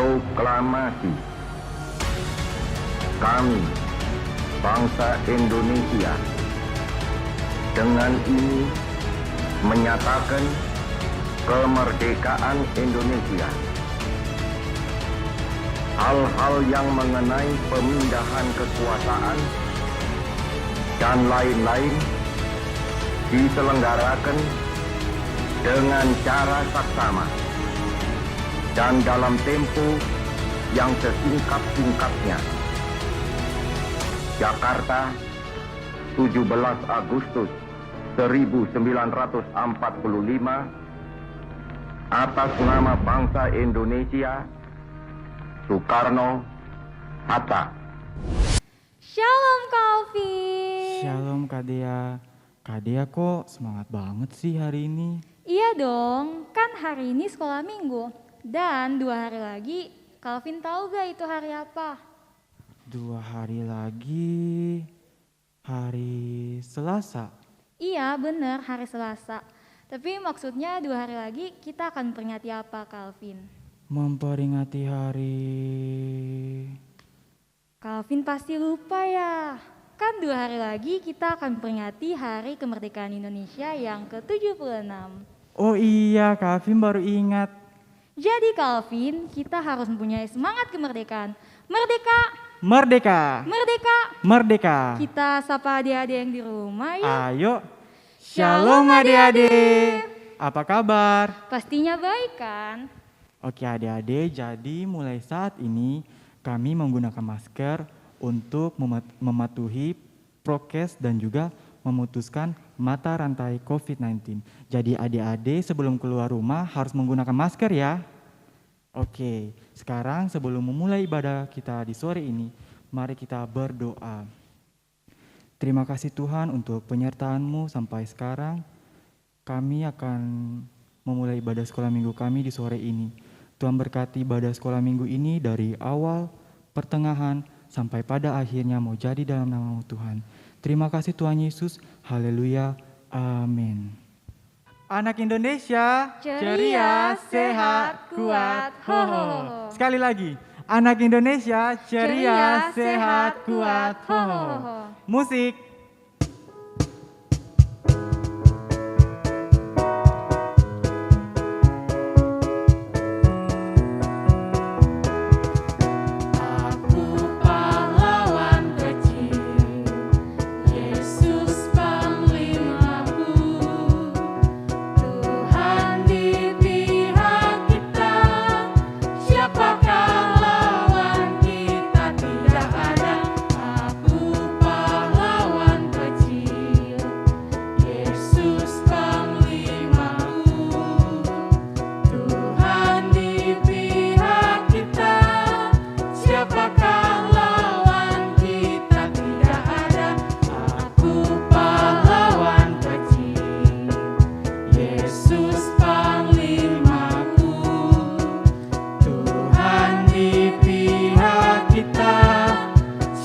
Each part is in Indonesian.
Proklamasi. Kami, bangsa Indonesia, dengan ini menyatakan kemerdekaan Indonesia. Hal-hal yang mengenai pemindahan kekuasaan dan lain-lain diselenggarakan dengan cara saksama dan dalam tempo yang sesingkat-singkatnya. Jakarta, 17 Agustus 1945, atas nama bangsa Indonesia, Soekarno Hatta. Shalom Kak Alvin. Shalom Kak Dea. Kak Dea kok semangat banget sih hari ini? Iya dong, kan hari ini sekolah minggu. Dan 2 hari lagi, Kak Alvin tahu gak itu hari apa? 2 hari lagi, hari Selasa. Iya bener, hari Selasa. Tapi maksudnya 2 hari lagi kita akan memperingati apa Kak Alvin? Memperingati hari... Kak Alvin pasti lupa ya. Kan 2 hari lagi kita akan memperingati hari kemerdekaan Indonesia yang ke-76. Oh iya, Kak Alvin baru ingat. Jadi Kak Alvin, kita harus mempunyai semangat kemerdekaan. Merdeka! Merdeka! Merdeka! Merdeka! Kita sapa adik-adik yang di rumah ya. Ayo, shalom adik-adik. Apa kabar? Pastinya baik kan? Oke adik-adik, jadi mulai saat ini kami menggunakan masker untuk mematuhi prokes dan juga memutuskan mata rantai COVID-19. Jadi adik-adik sebelum keluar rumah harus menggunakan masker ya. Oke, sekarang sebelum memulai ibadah kita di sore ini, mari kita berdoa. Terima kasih Tuhan untuk penyertaan-Mu sampai sekarang. Kami akan memulai ibadah sekolah minggu kami di sore ini. Tuhan berkati ibadah sekolah minggu ini dari awal, pertengahan, sampai pada akhirnya mau jadi dalam nama Tuhan. Terima kasih Tuhan Yesus. Haleluya. Amin. Anak Indonesia, ceria, sehat, kuat, ho ho. Sekali lagi. Anak Indonesia, ceria, sehat, kuat, ho ho. Musik.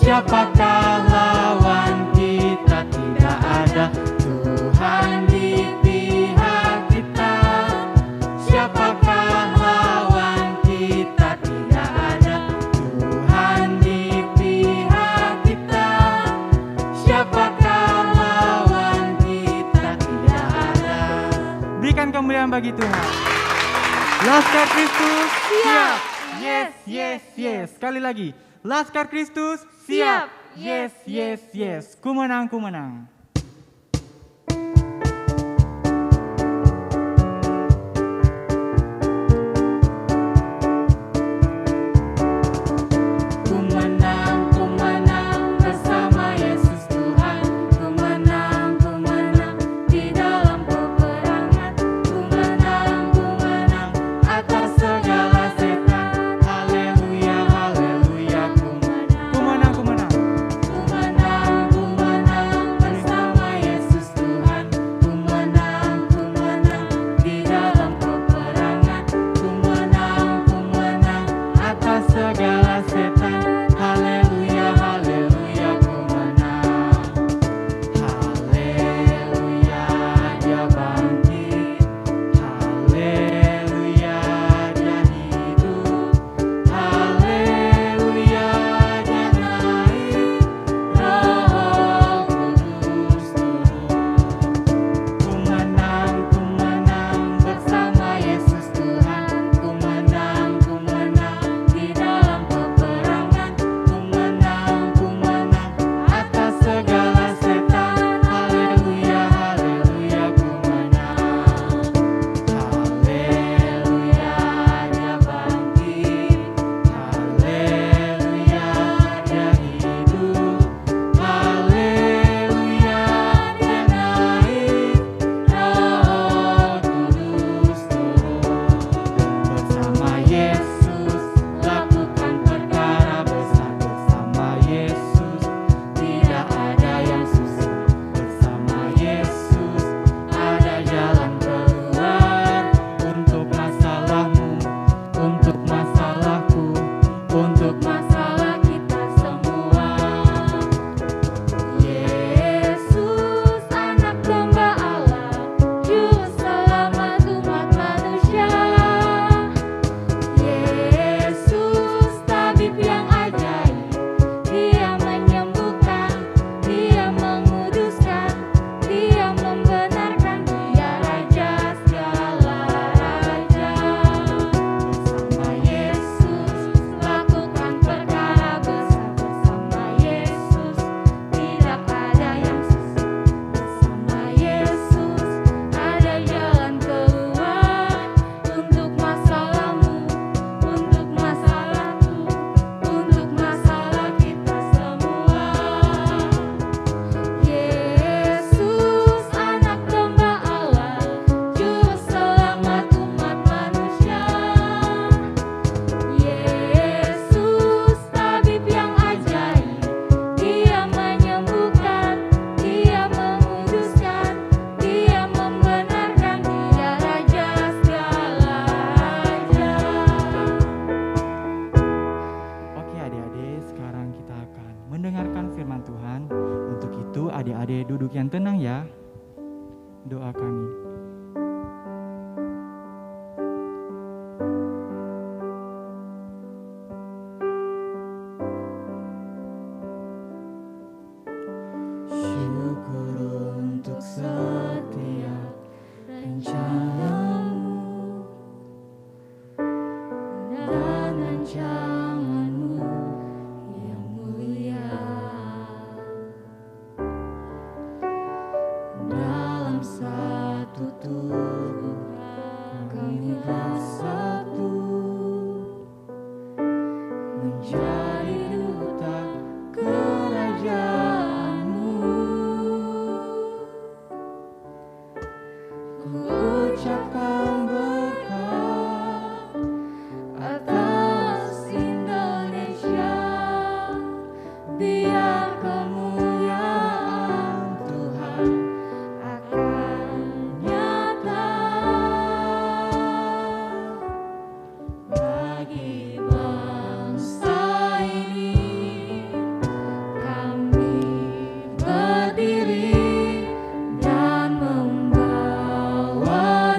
Siapakah lawan kita? Tidak ada. Tuhan di pihak kita. Siapakah lawan kita? Tidak ada. Tuhan di pihak kita. Siapakah lawan kita? Tidak ada. Berikan kemuliaan bagi Tuhan. Laskar Kristus siap. Yes, yes, yes. Sekali lagi. Laskar Kristus siap. Yes, yes, yes. Ku menang, ku menang. Ku menang bersama Yesus Tuhan. Ku menang di dalam peperangan. Ku menang atas segala setan. Haleluya, haleluya. Ku menang. Ku menang, ku menang. Ku menang ucapkan berkat atas Indonesia, biar kemuliaan Tuhan akan nyata bagi bangsa ini. Kami berdiri dan membawa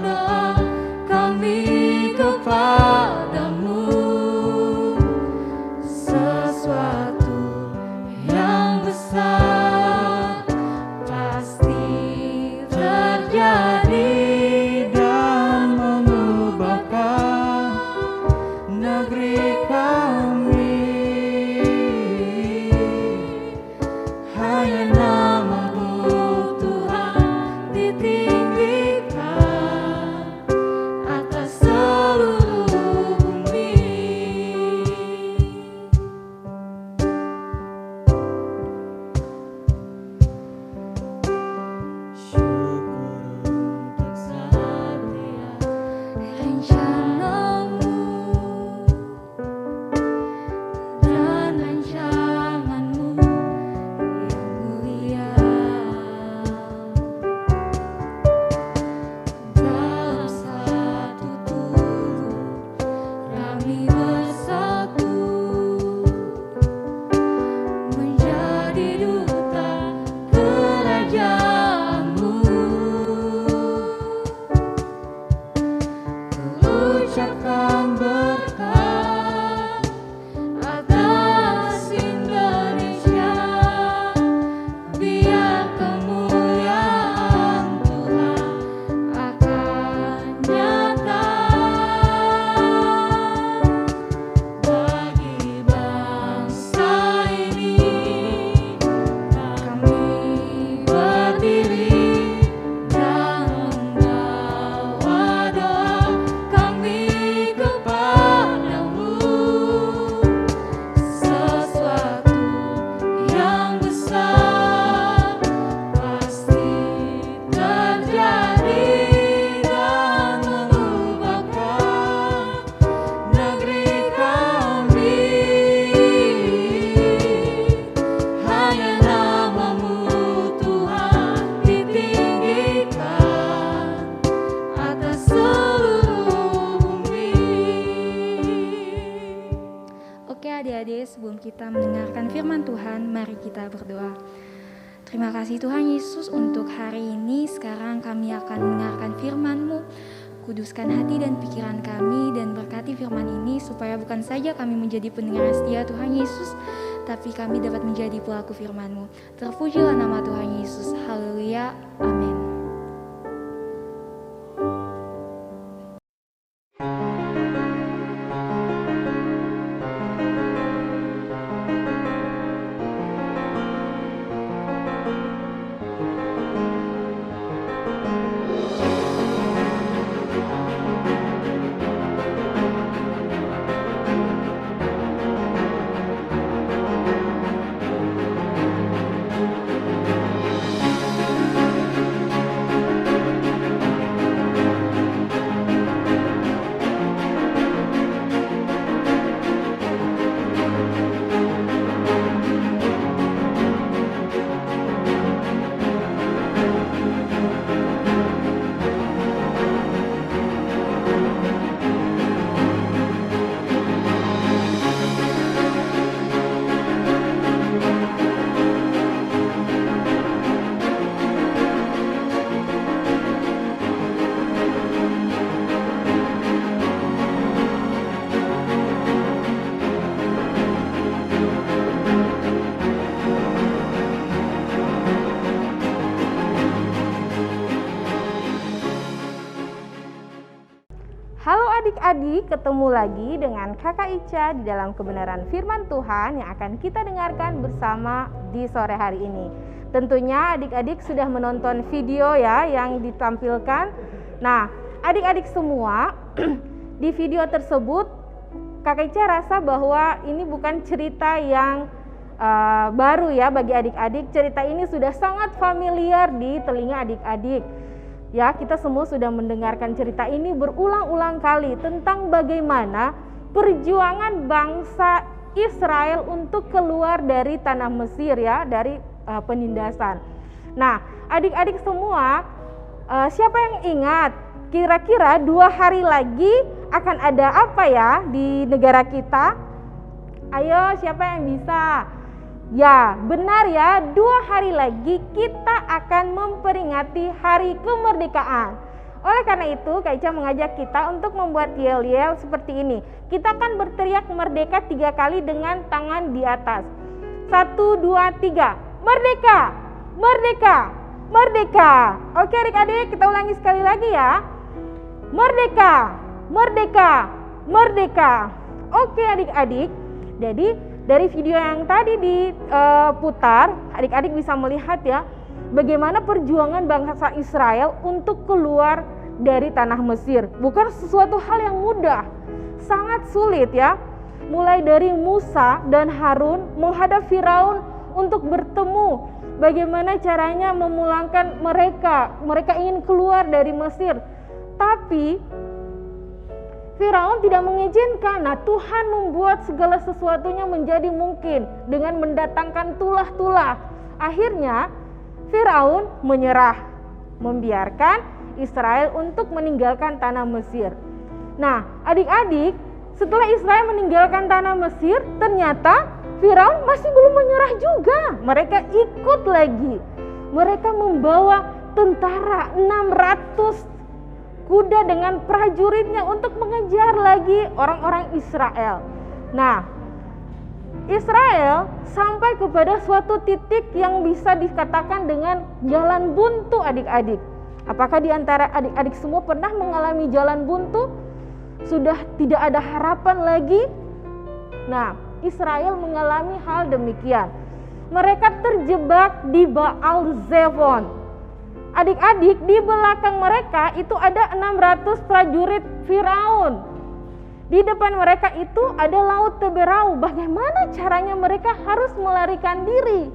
doa kami kepadamu, sesuatu yang besar pasti terjadi Dan mengubahkan negeri kami. hanya namamu Tuhan ditinggikan atas seluruh bumi. Syukur untuk Satria rencanamu dan rancanganmu yang mulia. Dalam satu tubuh kami bersatu menjadi duta kerajaanmu. Ucapkan berkat atas Indonesia, biar kemuliaan Tuhan akan nyata bagi bangsa ini. Kami berdiri dan membawa doa kami kepadamu, sesuatu yang besar pasti terjadi dan mengubahkan negeri kami. Hanya namamu Tuhan ditinggikan atas seluruh bumi. Oke adik-adik, sebelum kita mendengarkan firman Tuhan, mari kita berdoa. Terima kasih Tuhan Yesus untuk hari ini. Sekarang kami akan mendengarkan firman-Mu. Kuduskan hati dan pikiran kami dan berkati firman ini supaya bukan saja kami menjadi pendengar yang setia Tuhan Yesus, tapi kami dapat menjadi pelaku firman-Mu. Terpujilah nama Tuhan Yesus. Haleluya. Amin. Halo adik-adik, ketemu lagi dengan Kakak Ica di dalam kebenaran firman Tuhan yang akan kita dengarkan bersama di sore hari ini. Tentunya adik-adik sudah menonton video ya yang ditampilkan. Nah, adik-adik semua, di video tersebut Kakak Ica rasa bahwa ini bukan cerita yang baru ya bagi adik-adik. Cerita ini sudah sangat familiar di telinga adik-adik. Ya, kita semua sudah mendengarkan cerita ini berulang-ulang kali tentang bagaimana perjuangan bangsa Israel untuk keluar dari tanah Mesir ya, dari penindasan. Nah, adik-adik semua, siapa yang ingat kira-kira 2 hari lagi akan ada apa ya di negara kita? Ayo, siapa yang bisa? Ya, benar ya, 2 hari lagi kita akan memperingati hari kemerdekaan. Oleh karena itu, Kak Ica mengajak kita untuk membuat yel-yel seperti ini. Kita akan berteriak merdeka 3 kali dengan tangan di atas. 1, 2, 3. Merdeka! Merdeka! Merdeka! Oke adik-adik, kita ulangi sekali lagi ya. Merdeka! Merdeka! Merdeka! Oke adik-adik, jadi dari video yang tadi diputar, adik-adik bisa melihat ya, bagaimana perjuangan bangsa Israel untuk keluar dari tanah Mesir. Bukan sesuatu hal yang mudah, sangat sulit ya. Mulai dari Musa dan Harun menghadap Firaun untuk bertemu. Bagaimana caranya memulangkan mereka. Mereka ingin keluar dari Mesir. Tapi Firaun tidak mengizinkan. Nah, Tuhan membuat segala sesuatunya menjadi mungkin dengan mendatangkan tulah-tulah. Akhirnya Firaun menyerah, membiarkan Israel untuk meninggalkan tanah Mesir. Nah, adik-adik, setelah Israel meninggalkan tanah Mesir, ternyata Firaun masih belum menyerah juga. Mereka ikut lagi. Mereka membawa tentara 600 kuda dengan prajuritnya untuk mengejar lagi orang-orang Israel. Nah, Israel sampai kepada suatu titik yang bisa dikatakan dengan jalan buntu adik-adik. Apakah di antara adik-adik semua pernah mengalami jalan buntu? Sudah tidak ada harapan lagi? Nah, Israel mengalami hal demikian. Mereka terjebak di Baal Zefon. Adik-adik, di belakang mereka itu ada 600 prajurit Firaun. Di depan mereka itu ada Laut Teberau. Bagaimana caranya mereka harus melarikan diri?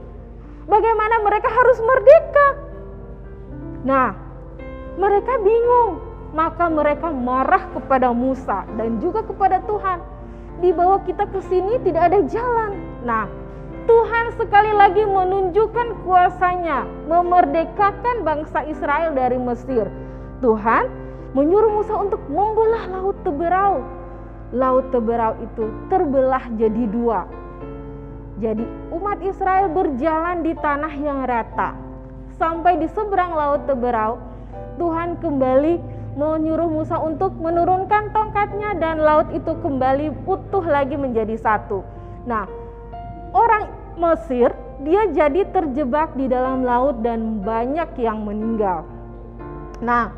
Bagaimana mereka harus merdeka? Nah, mereka bingung. Maka mereka marah kepada Musa dan juga kepada Tuhan. Dibawa kita ke sini tidak ada jalan. Nah, Tuhan sekali lagi menunjukkan kuasanya memerdekakan bangsa Israel dari Mesir. Tuhan menyuruh Musa untuk membelah Laut Teberau. Laut Teberau itu terbelah jadi 2. Jadi umat Israel berjalan di tanah yang rata. Sampai di seberang Laut Teberau, Tuhan kembali menyuruh Musa untuk menurunkan tongkatnya dan laut itu kembali utuh lagi menjadi satu. Nah, orang Mesir dia jadi terjebak di dalam laut dan banyak yang meninggal. Nah,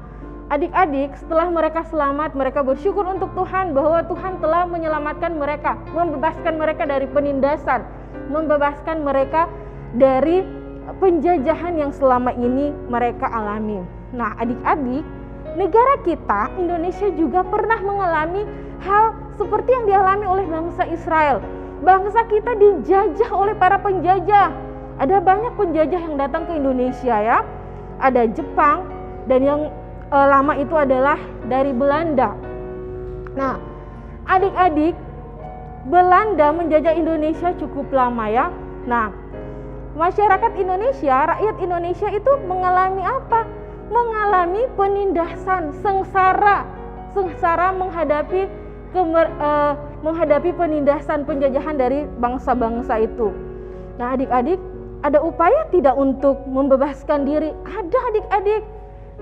adik-adik, setelah mereka selamat, mereka bersyukur untuk Tuhan bahwa Tuhan telah menyelamatkan mereka, membebaskan mereka dari penindasan, membebaskan mereka dari penjajahan yang selama ini mereka alami. Nah, adik-adik, negara kita, Indonesia juga pernah mengalami hal seperti yang dialami oleh bangsa Israel. Bangsa kita dijajah oleh para penjajah. Ada banyak penjajah yang datang ke Indonesia ya. Ada Jepang dan yang lama itu adalah dari Belanda. Nah, adik-adik, Belanda menjajah Indonesia cukup lama ya. Nah, masyarakat Indonesia, rakyat Indonesia itu mengalami apa? Mengalami penindasan, sengsara menghadapi penindasan penjajahan dari bangsa-bangsa itu. Nah, adik-adik, ada upaya tidak untuk membebaskan diri? Ada adik-adik.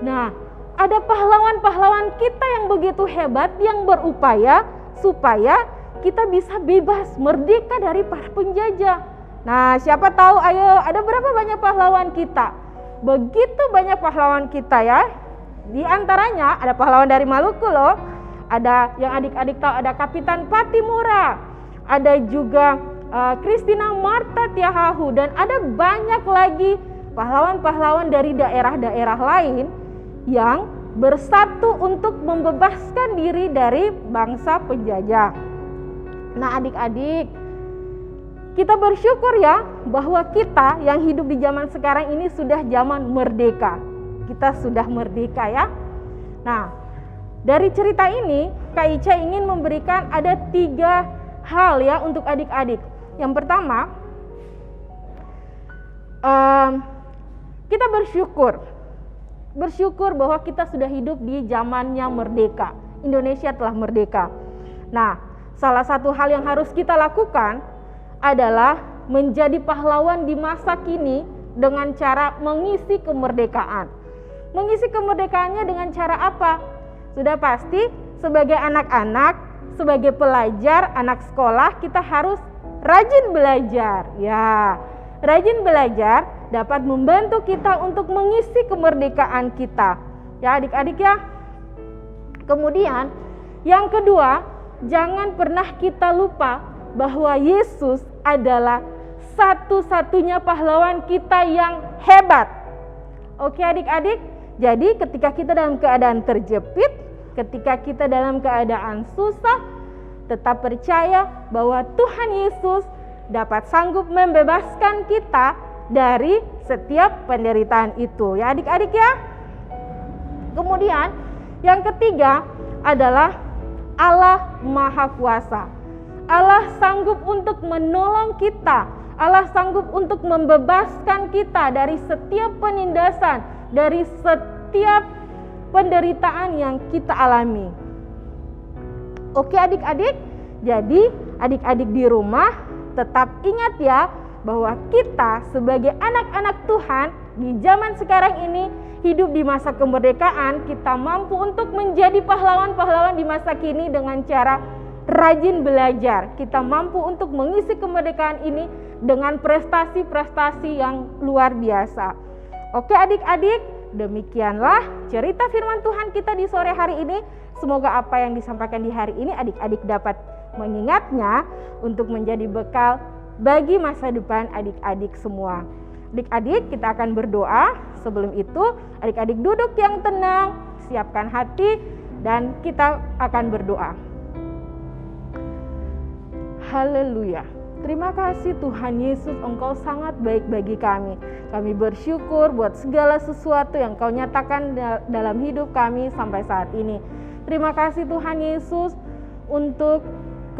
Nah, ada pahlawan-pahlawan kita yang begitu hebat yang berupaya supaya kita bisa bebas, merdeka dari para penjajah. Nah, siapa tahu, ayo, ada berapa banyak pahlawan kita? Begitu banyak pahlawan kita ya. Di antaranya ada pahlawan dari Maluku loh. Ada yang adik-adik tahu, ada Kapitan Patimura, ada juga Christina Marta Tiahahu, dan ada banyak lagi pahlawan-pahlawan dari daerah-daerah lain yang bersatu untuk membebaskan diri dari bangsa penjajah. Nah, adik-adik, kita bersyukur ya bahwa kita yang hidup di zaman sekarang ini sudah zaman merdeka. kita sudah merdeka ya. Nah, dari cerita ini Kak Ica ingin memberikan ada 3 hal ya untuk adik-adik. Yang pertama, kita bersyukur bahwa kita sudah hidup di zamannya merdeka. Indonesia telah merdeka. Nah, salah satu hal yang harus kita lakukan adalah menjadi pahlawan di masa kini dengan cara mengisi kemerdekaan. Mengisi kemerdekaannya dengan cara apa? Sudah pasti sebagai anak-anak, sebagai pelajar, anak sekolah, kita harus rajin belajar. Ya, rajin belajar dapat membantu kita untuk mengisi kemerdekaan kita. Ya adik-adik ya. Kemudian yang kedua, jangan pernah kita lupa bahwa Yesus adalah satu-satunya pahlawan kita yang hebat. Oke adik-adik, jadi ketika kita dalam keadaan terjepit, ketika kita dalam keadaan susah, tetap percaya bahwa Tuhan Yesus dapat sanggup membebaskan kita dari setiap penderitaan itu. Ya adik-adik ya. Kemudian yang ketiga adalah Allah Maha Kuasa. Allah sanggup untuk menolong kita. Allah sanggup untuk membebaskan kita dari setiap penindasan, dari setiap penderitaan yang kita alami. Oke adik-adik, jadi adik-adik di rumah tetap ingat ya bahwa kita sebagai anak-anak Tuhan di zaman sekarang ini hidup di masa kemerdekaan, kita mampu untuk menjadi pahlawan-pahlawan di masa kini dengan cara rajin belajar. Kita mampu untuk mengisi kemerdekaan ini dengan prestasi-prestasi yang luar biasa. Oke adik-adik, demikianlah cerita firman Tuhan kita di sore hari ini. Semoga apa yang disampaikan di hari ini adik-adik dapat mengingatnya untuk menjadi bekal bagi masa depan adik-adik semua. Adik-adik, kita akan berdoa. Sebelum itu, adik-adik duduk yang tenang, siapkan hati, dan kita akan berdoa. Haleluya. Terima kasih Tuhan Yesus, Engkau sangat baik bagi kami. Kami bersyukur buat segala sesuatu yang Kau nyatakan dalam hidup kami sampai saat ini. Terima kasih Tuhan Yesus untuk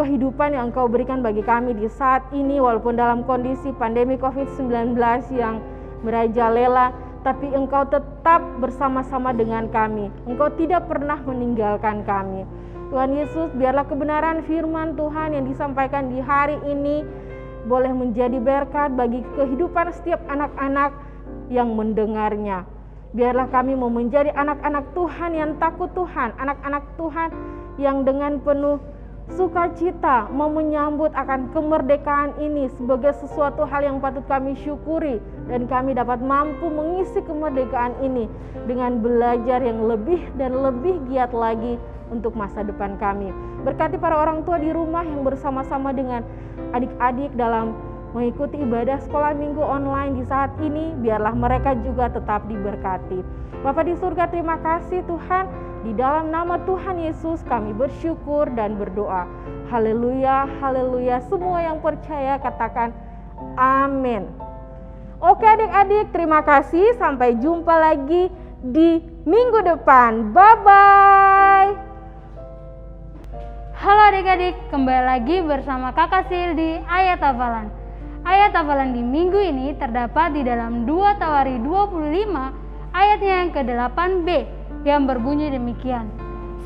kehidupan yang Engkau berikan bagi kami di saat ini, walaupun dalam kondisi pandemi COVID-19 yang merajalela, tapi Engkau tetap bersama-sama dengan kami. Engkau tidak pernah meninggalkan kami. Tuhan Yesus, biarlah kebenaran firman Tuhan yang disampaikan di hari ini boleh menjadi berkat bagi kehidupan setiap anak-anak yang mendengarnya. Biarlah kami mau menjadi anak-anak Tuhan yang takut Tuhan, anak-anak Tuhan yang dengan penuh sukacita mau menyambut akan kemerdekaan ini sebagai sesuatu hal yang patut kami syukuri, dan kami dapat mampu mengisi kemerdekaan ini dengan belajar yang lebih dan lebih giat lagi untuk masa depan kami. Berkati para orang tua di rumah yang bersama-sama dengan adik-adik dalam mengikuti ibadah sekolah minggu online di saat ini, biarlah mereka juga tetap diberkati. Bapa di surga, terima kasih Tuhan. Di dalam nama Tuhan Yesus kami bersyukur dan berdoa. Haleluya, haleluya. Semua yang percaya katakan amin. Oke adik-adik, terima kasih. Sampai jumpa lagi di minggu depan. Bye-bye. Halo adik-adik, kembali lagi bersama Kakak Sil di Ayat Hafalan. Ayat hafalan di minggu ini terdapat di dalam 2 Tawari 25 ayatnya yang ke-8b yang berbunyi demikian.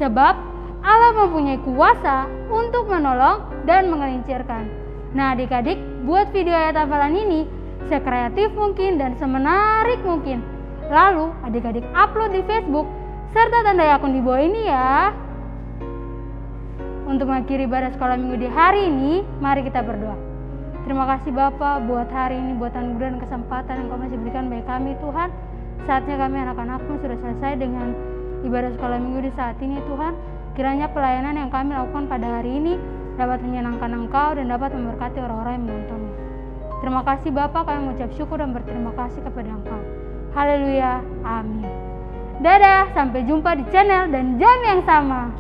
Sebab Allah mempunyai kuasa untuk menolong dan mengelincirkan. Nah adik-adik, buat video ayat hafalan ini sekreatif mungkin dan semenarik mungkin. Lalu adik-adik upload di Facebook serta tandai akun di bawah ini ya. Untuk mengakhiri ibadah sekolah minggu di hari ini, mari kita berdoa. Terima kasih Bapa buat hari ini, buat anugerah dan kesempatan yang Kau masih berikan bagi kami Tuhan. Saatnya kami anak-anak-Mu sudah selesai dengan ibadah sekolah minggu di saat ini Tuhan. Kiranya pelayanan yang kami lakukan pada hari ini dapat menyenangkan Engkau dan dapat memberkati orang-orang yang menontonnya. Terima kasih Bapa, kami mengucap syukur dan berterima kasih kepada Engkau. Haleluya, amin. Dadah, sampai jumpa di channel dan jam yang sama.